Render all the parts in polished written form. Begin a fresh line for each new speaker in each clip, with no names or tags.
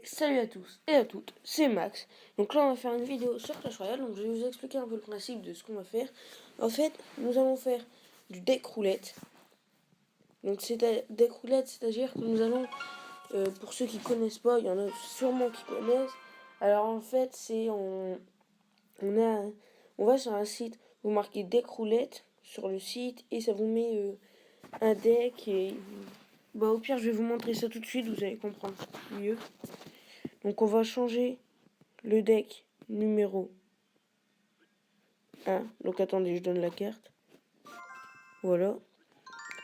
salut à tous et à toutes, c'est Max. Donc là on va faire une vidéo sur Clash Royale, donc je vais vous expliquer un peu le principe de ce qu'on va faire. En fait, nous allons faire du deck roulette. Donc c'est deck roulette, c'est-à-dire que nous allons, pour ceux qui connaissent pas, il y en a sûrement qui connaissent. Alors en fait, on va sur un site, vous marquez deck roulette sur le site et ça vous met un deck et au pire je vais vous montrer ça tout de suite, vous allez comprendre mieux. Donc on va changer le deck numéro 1. Donc attendez, je donne la carte. Voilà.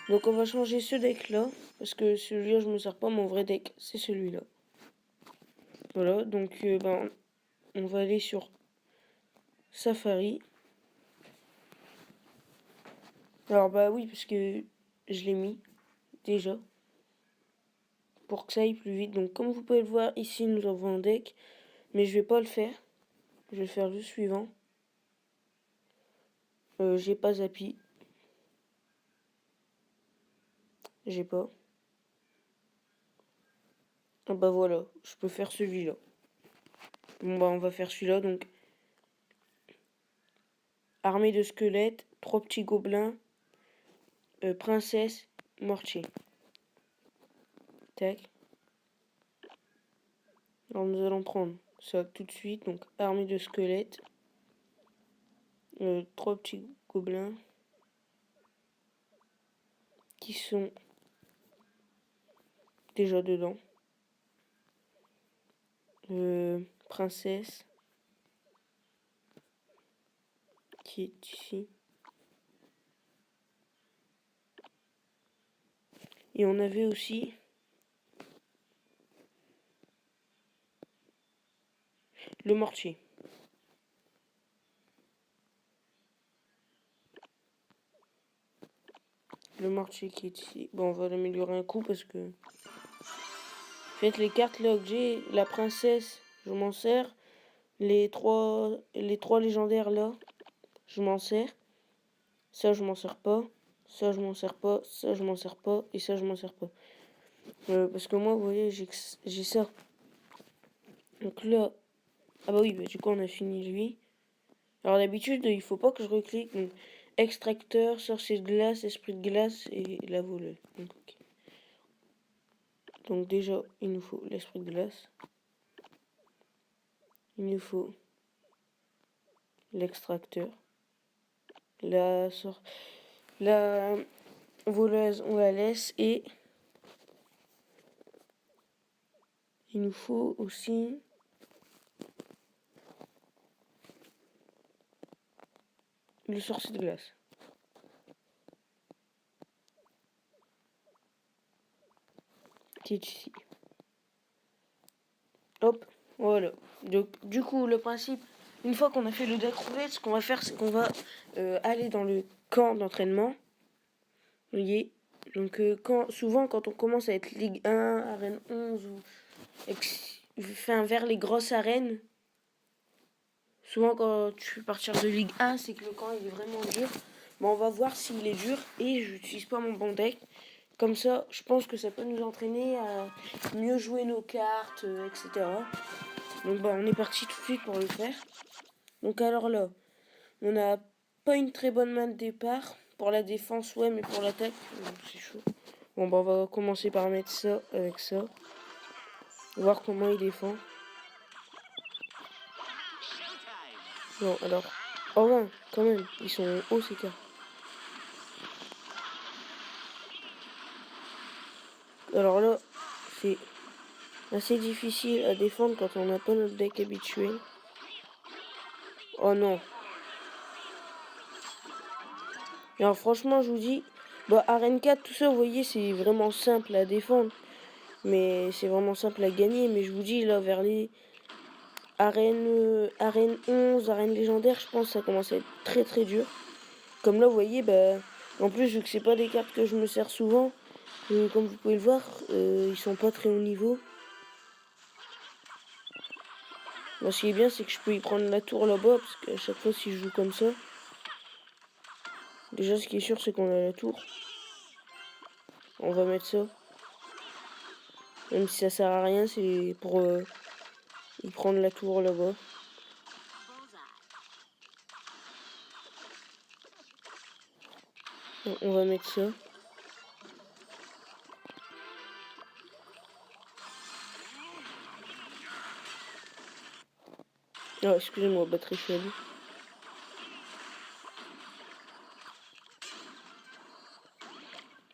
Donc on va changer ce deck là. Parce que celui-là je me sers pas, mon vrai deck c'est celui-là. Voilà, donc on va aller sur Safari. Alors oui, parce que je l'ai mis déjà. Pour que ça aille plus vite. Donc comme vous pouvez le voir, ici nous avons un deck. Mais je vais pas le faire. Je vais faire le suivant. J'ai pas Zappi. J'ai pas. Ah voilà, je peux faire celui-là. Bon on va faire celui-là donc. Armée de squelettes, 3 petits gobelins, princesse, mortier. Tac. Alors nous allons prendre ça tout de suite. Donc armée de squelettes, 3 petits gobelins qui sont déjà dedans. Princesse qui est ici. Et on avait aussi le mortier. Le mortier qui est ici. Bon, on va l'améliorer un coup parce que... En fait, les cartes là que j'ai, la princesse, je m'en sers. Les trois légendaires là, je m'en sers. Ça, je m'en sers pas. Ça, je m'en sers pas. Ça, je m'en sers pas. Et ça, je m'en sers pas. Parce que moi, vous voyez, j'ai ça. Donc là... Ah oui, du coup, on a fini lui. Alors d'habitude, il faut pas que je reclique. Donc, extracteur, sorcier de glace, esprit de glace et la voleuse. Donc déjà, il nous faut l'esprit de glace. Il nous faut l'extracteur. La voleuse, on la laisse. Et il nous faut aussi... le sorcier de glace. Qui est ici. Hop, voilà. Donc, du coup, le principe, une fois qu'on a fait le deck roulette, ce qu'on va faire, c'est qu'on va aller dans le camp d'entraînement. Vous voyez. Donc, souvent, quand on commence à être Ligue 1, Arène 11, vers les grosses arènes, souvent quand tu fais partir de Ligue 1, c'est que le camp il est vraiment dur. On va voir s'il est dur et je n'utilise pas mon bon deck. Comme ça, je pense que ça peut nous entraîner à mieux jouer nos cartes, etc. Donc on est parti tout de suite pour le faire. Donc alors là, on n'a pas une très bonne main de départ. Pour la défense, ouais, mais pour l'attaque, c'est chaud. Bon on va commencer par mettre ça avec ça. Voir comment il défend. Bon alors... Oh ouais, quand même, ils sont hauts ces cartes. Alors là, c'est assez difficile à défendre quand on n'a pas notre deck habituel. Oh non. Et alors franchement, je vous dis, Arène 4, tout ça, vous voyez, c'est vraiment simple à défendre. Mais c'est vraiment simple à gagner. Mais je vous dis, là, vers les arène 11, arène légendaire, je pense que ça commence à être très très dur. Comme là, vous voyez, en plus, vu que c'est pas des cartes que je me sers souvent, comme vous pouvez le voir, ils sont pas très haut niveau. Ce qui est bien, c'est que je peux y prendre la tour là-bas, parce qu'à chaque fois, si je joue comme ça, déjà, ce qui est sûr, c'est qu'on a la tour. On va mettre ça. Même si ça sert à rien, c'est pour y prendre la tour là-bas. On va mettre ça. Ah, excusez-moi, batterie faible.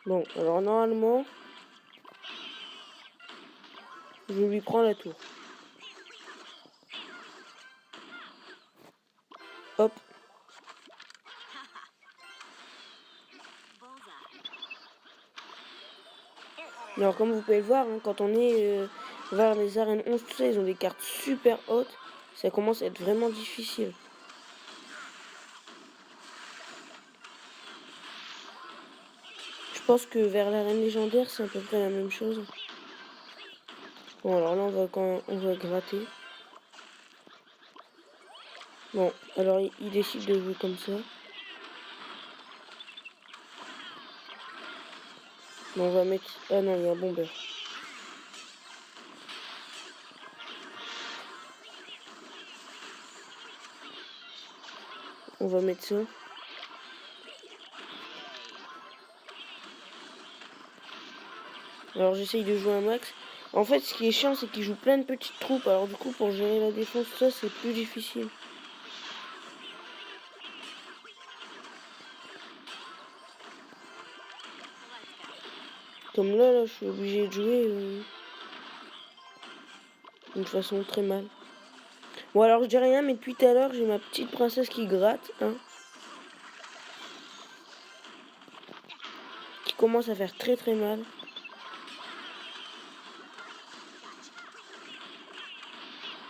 Bon, alors normalement, je lui prends la tour. Hop. Alors comme vous pouvez le voir, hein, quand on est vers les arènes 11, tout ça, ils ont des cartes super hautes. Ça commence à être vraiment difficile. Je pense que vers l'arène légendaire, c'est à peu près la même chose. Bon, alors là, on va gratter. Bon, alors il décide de jouer comme ça. Bon, on va mettre... Ah non, il y a un bomber. On va mettre ça. Alors j'essaye de jouer un max. En fait, ce qui est chiant, c'est qu'il joue plein de petites troupes. Alors du coup, pour gérer la défense, ça, c'est plus difficile. Comme là, je suis obligé de jouer d'une façon très mal. Bon, alors je dis rien, mais depuis tout à l'heure, j'ai ma petite princesse qui gratte, hein. Qui commence à faire très très mal.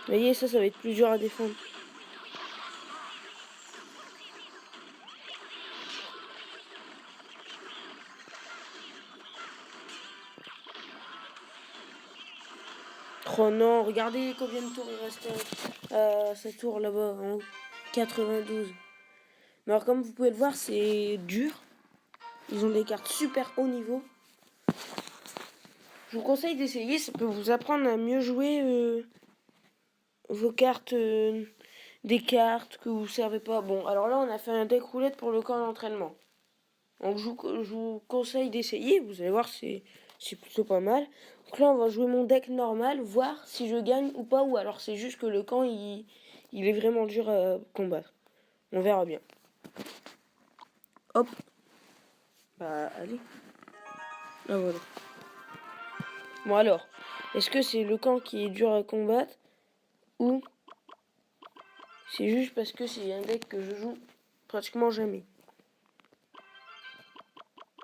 Vous voyez, ça va être plus dur à défendre. Oh non, regardez combien de tours il reste à cette tour là-bas, en 92. Mais alors comme vous pouvez le voir, c'est dur. Ils ont des cartes super haut niveau. Je vous conseille d'essayer, ça peut vous apprendre à mieux jouer vos cartes, des cartes que vous ne servez pas. Bon, alors là, on a fait un deck roulette pour le camp d'entraînement. Donc je vous conseille d'essayer, vous allez voir, c'est plutôt pas mal. Donc là, on va jouer mon deck normal, voir si je gagne ou pas, ou alors c'est juste que le camp, il est vraiment dur à combattre. On verra bien. Hop. Bah, allez. Ah, voilà. Bon, alors, est-ce que c'est le camp qui est dur à combattre, ou c'est juste parce que c'est un deck que je joue pratiquement jamais?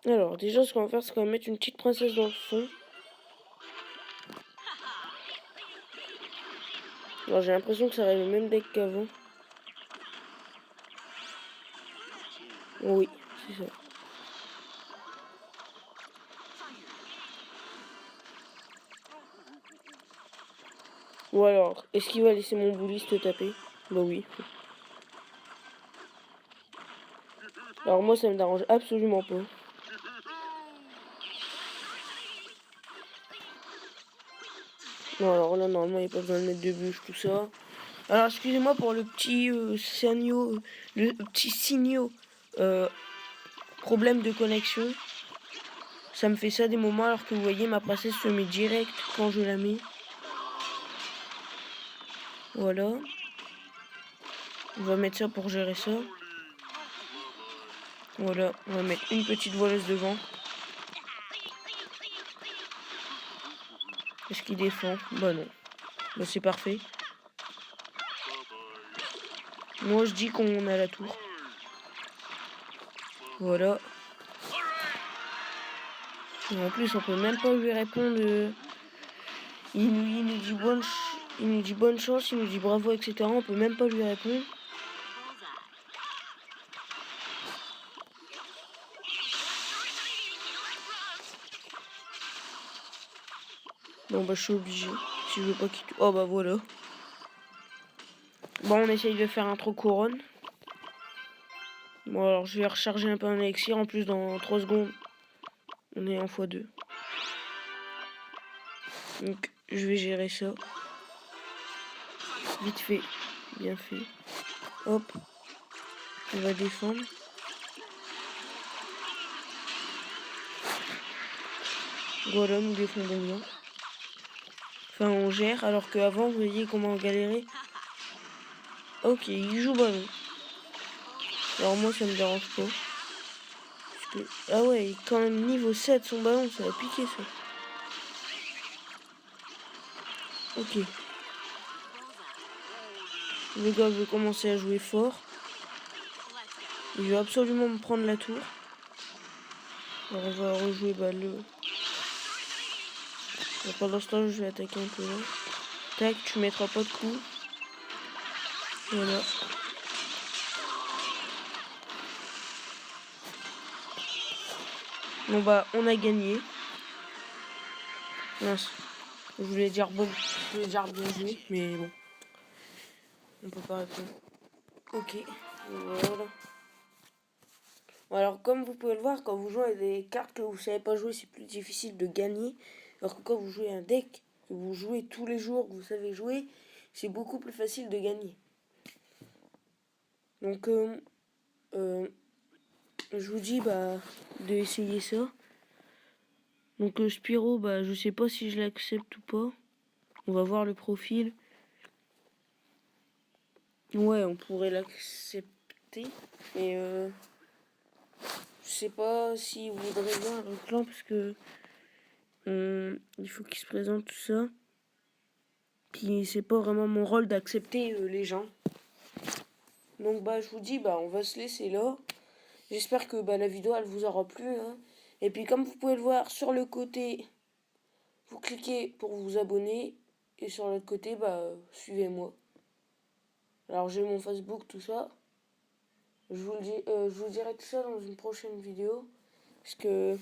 Alors, déjà, ce qu'on va faire, c'est qu'on va mettre une petite princesse dans le fond. Alors, j'ai l'impression que ça aurait le même deck qu'avant. Oui, c'est ça. Ou alors, est-ce qu'il va laisser mon bouliste taper? Bah oui. Alors moi, ça me dérange absolument pas. Bon, alors là, normalement, il n'y a pas besoin de mettre de bûche, tout ça. Alors, excusez-moi pour le petit signaux problème de connexion. Ça me fait ça des moments alors que vous voyez, ma princesse se met direct quand je la mets. Voilà. On va mettre ça pour gérer ça. Voilà, on va mettre une petite voleuse devant. Est-ce qu'il défend? Bah non. Bah c'est parfait. Moi je dis qu'on a la tour. Voilà. Et en plus on peut même pas lui répondre. Il nous dit bonne chance, il nous dit bravo, etc. On peut même pas lui répondre. Bon bah je suis obligé. Si je veux pas qu'il... Oh bah voilà. Bon on essaye de faire un trop couronne. Bon alors je vais recharger un peu un élixir. En plus dans 3 secondes on est en x2. Donc je vais gérer ça. Vite fait. Bien fait. Hop. On va défendre. Voilà, nous défendons bien. Enfin, on gère, alors qu'avant, vous voyez comment on galérait. Ok, il joue ballon. Alors moi, ça me dérange pas. Parce que... Ah ouais, il est quand même niveau 7 son ballon, ça va piquer ça. Ok. Le gars veut commencer à jouer fort. Il veut absolument me prendre la tour. Alors on va rejouer le... Alors, pendant ce temps, je vais attaquer un peu là. Tac, tu mettras pas de coup. Voilà. Bon bah, on a gagné. Mince. Je voulais dire bon, je voulais dire bien joué, mais bon. On peut pas répondre. Ok. Voilà. Alors comme vous pouvez le voir, quand vous jouez à des cartes que vous savez pas jouer, c'est plus difficile de gagner. Alors que quand vous jouez un deck, que vous jouez tous les jours, que vous savez jouer, c'est beaucoup plus facile de gagner. Donc je vous dis de essayer ça. Donc Spyro, je sais pas si je l'accepte ou pas. On va voir le profil. Ouais, on pourrait l'accepter. Mais je sais pas s'il voudrait bien un clan parce que il faut qu'il se présente tout ça. Puis c'est pas vraiment mon rôle d'accepter les gens. Donc je vous dis on va se laisser là. J'espère que la vidéo elle vous aura plu. Hein. Et puis comme vous pouvez le voir sur le côté, vous cliquez pour vous abonner. Et sur l'autre côté, suivez-moi. Alors j'ai mon Facebook, tout ça. Je vous dirai tout ça dans une prochaine vidéo. Parce que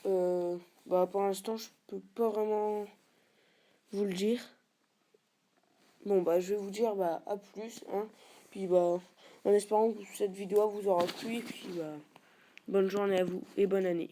pour l'instant je peux pas vraiment vous le dire. Bon je vais vous dire à plus. Hein. Puis en espérant que cette vidéo vous aura plu. Et puis bonne journée à vous et bonne année.